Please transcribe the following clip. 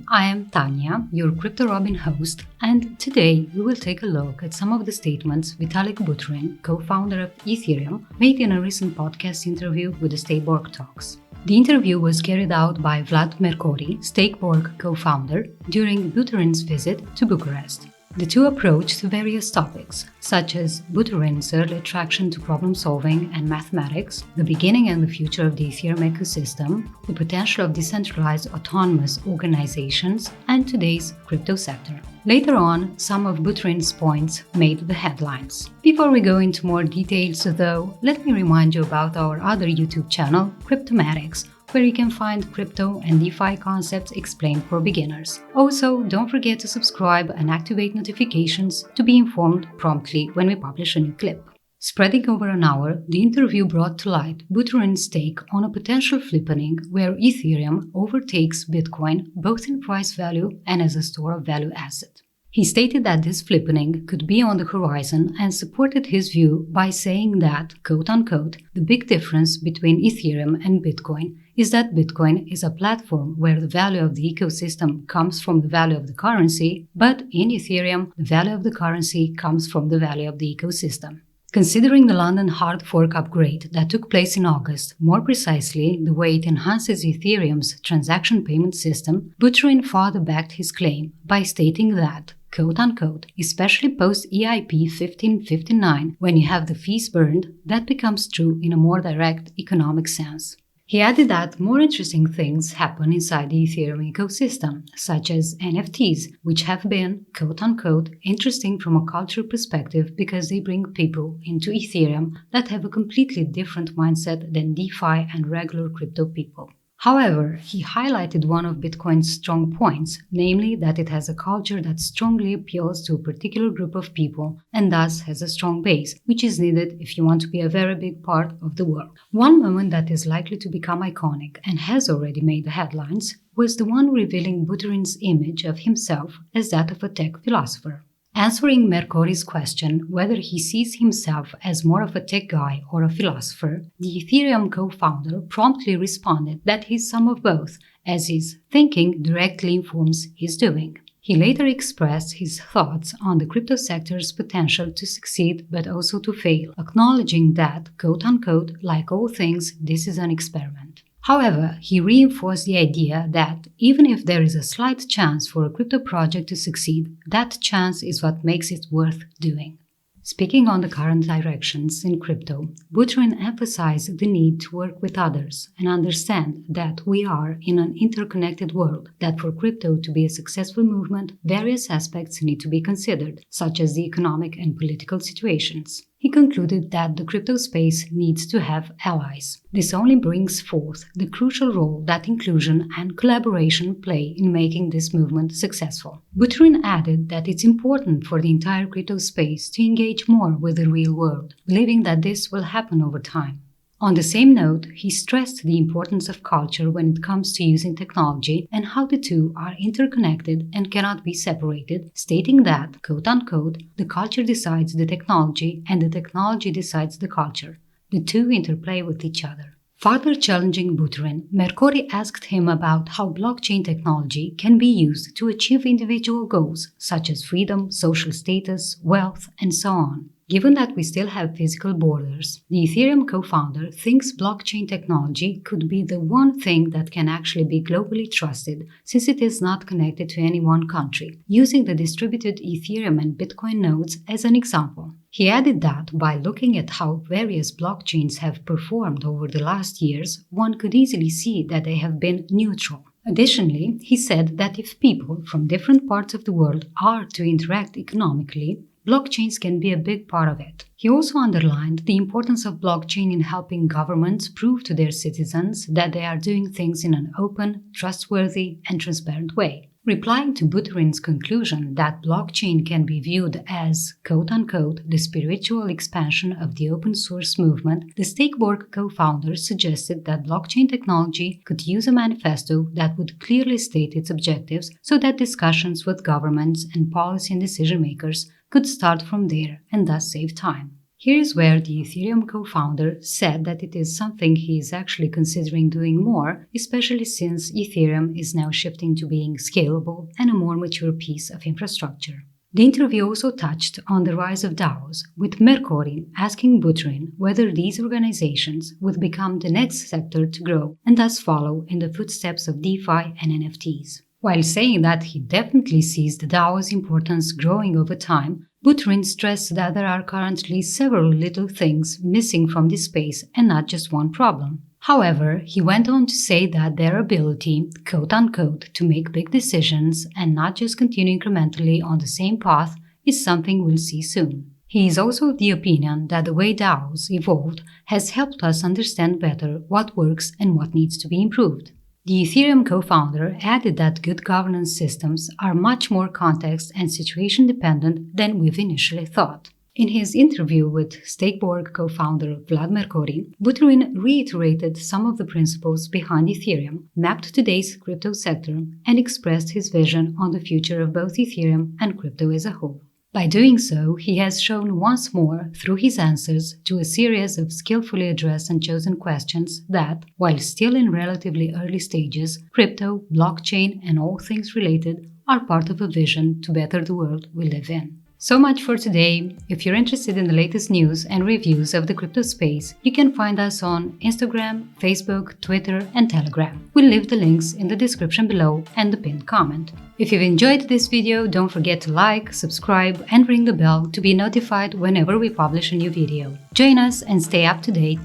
I am Tanya, your Crypto Robin host, and today we will take a look at some of the statements Vitalik Buterin, co-founder of Ethereum, made in a recent podcast interview with the Stakeborg Talks. The interview was carried out by Vlad Mercuri, Stakeborg co-founder, during Buterin's visit to Bucharest. The two approached various topics, such as Buterin's early attraction to problem-solving and mathematics, the beginning and the future of the Ethereum ecosystem, the potential of decentralized autonomous organizations, and today's crypto sector. Later on, some of Buterin's points made the headlines. Before we go into more details, though, let me remind you about our other YouTube channel, Cryptomatics, where you can find crypto and DeFi concepts explained for beginners. Also, don't forget to subscribe and activate notifications to be informed promptly when we publish a new clip. Spreading over an hour, the interview brought to light Buterin's take on a potential flippening where Ethereum overtakes Bitcoin both in price value and as a store of value asset. He stated that this flippening could be on the horizon and supported his view by saying that, quote-unquote, the big difference between Ethereum and Bitcoin is that Bitcoin is a platform where the value of the ecosystem comes from the value of the currency, but in Ethereum, the value of the currency comes from the value of the ecosystem. Considering the London hard fork upgrade that took place in August, more precisely the way it enhances Ethereum's transaction payment system, Buterin further backed his claim by stating that, quote-unquote, especially post-EIP 1559, when you have the fees burned, that becomes true in a more direct economic sense. He added that more interesting things happen inside the Ethereum ecosystem, such as NFTs, which have been, quote-unquote, interesting from a cultural perspective because they bring people into Ethereum that have a completely different mindset than DeFi and regular crypto people. However, he highlighted one of Bitcoin's strong points, namely that it has a culture that strongly appeals to a particular group of people and thus has a strong base, which is needed if you want to be a very big part of the world. One moment that is likely to become iconic and has already made the headlines was the one revealing Buterin's image of himself as that of a tech philosopher. Answering Mercuri's question whether he sees himself as more of a tech guy or a philosopher, the Ethereum co-founder promptly responded that he's some of both, as his thinking directly informs his doing. He later expressed his thoughts on the crypto sector's potential to succeed but also to fail, acknowledging that, quote-unquote, like all things, this is an experiment. However, he reinforced the idea that even if there is a slight chance for a crypto project to succeed, that chance is what makes it worth doing. Speaking on the current directions in crypto, Buterin emphasized the need to work with others and understand that we are in an interconnected world, that for crypto to be a successful movement, various aspects need to be considered, such as the economic and political situations. He concluded that the crypto space needs to have allies. This only brings forth the crucial role that inclusion and collaboration play in making this movement successful. Buterin added that it's important for the entire crypto space to engage more with the real world, believing that this will happen over time. On the same note, he stressed the importance of culture when it comes to using technology and how the two are interconnected and cannot be separated, stating that, quote-unquote, the culture decides the technology and the technology decides the culture. The two interplay with each other. Further challenging Buterin, Mercuri asked him about how blockchain technology can be used to achieve individual goals such as freedom, social status, wealth, and so on. Given that we still have physical borders, the Ethereum co-founder thinks blockchain technology could be the one thing that can actually be globally trusted since it is not connected to any one country, using the distributed Ethereum and Bitcoin nodes as an example. He added that by looking at how various blockchains have performed over the last years, one could easily see that they have been neutral. Additionally, he said that if people from different parts of the world are to interact economically, blockchains can be a big part of it. He also underlined the importance of blockchain in helping governments prove to their citizens that they are doing things in an open, trustworthy, and transparent way. Replying to Buterin's conclusion that blockchain can be viewed as, quote-unquote, the spiritual expansion of the open source movement, the Stakeborg co-founder suggested that blockchain technology could use a manifesto that would clearly state its objectives so that discussions with governments and policy and decision makers could start from there and thus save time. Here's where the Ethereum co-founder said that it is something he is actually considering doing more, especially since Ethereum is now shifting to being scalable and a more mature piece of infrastructure. The interview also touched on the rise of DAOs, with Mercorin asking Buterin whether these organizations would become the next sector to grow and thus follow in the footsteps of DeFi and NFTs. While saying that he definitely sees the DAO's importance growing over time, Buterin stressed that there are currently several little things missing from this space and not just one problem. However, he went on to say that their ability, quote-unquote, to make big decisions and not just continue incrementally on the same path is something we'll see soon. He is also of the opinion that the way DAOs evolved has helped us understand better what works and what needs to be improved. The Ethereum co-founder added that good governance systems are much more context and situation dependent than we've initially thought. In his interview with Stakeborg co-founder Vlad Mercorin, Buterin reiterated some of the principles behind Ethereum, mapped today's crypto sector, and expressed his vision on the future of both Ethereum and crypto as a whole. By doing so, he has shown once more, through his answers to a series of skillfully addressed and chosen questions, that, while still in relatively early stages, crypto, blockchain, and all things related are part of a vision to better the world we live in. So much for today. If you're interested in the latest news and reviews of the crypto space, you can find us on Instagram, Facebook, Twitter, and Telegram. We'll leave the links in the description below and the pinned comment. If you've enjoyed this video, don't forget to like, subscribe, and ring the bell to be notified whenever we publish a new video. Join us and stay up to date.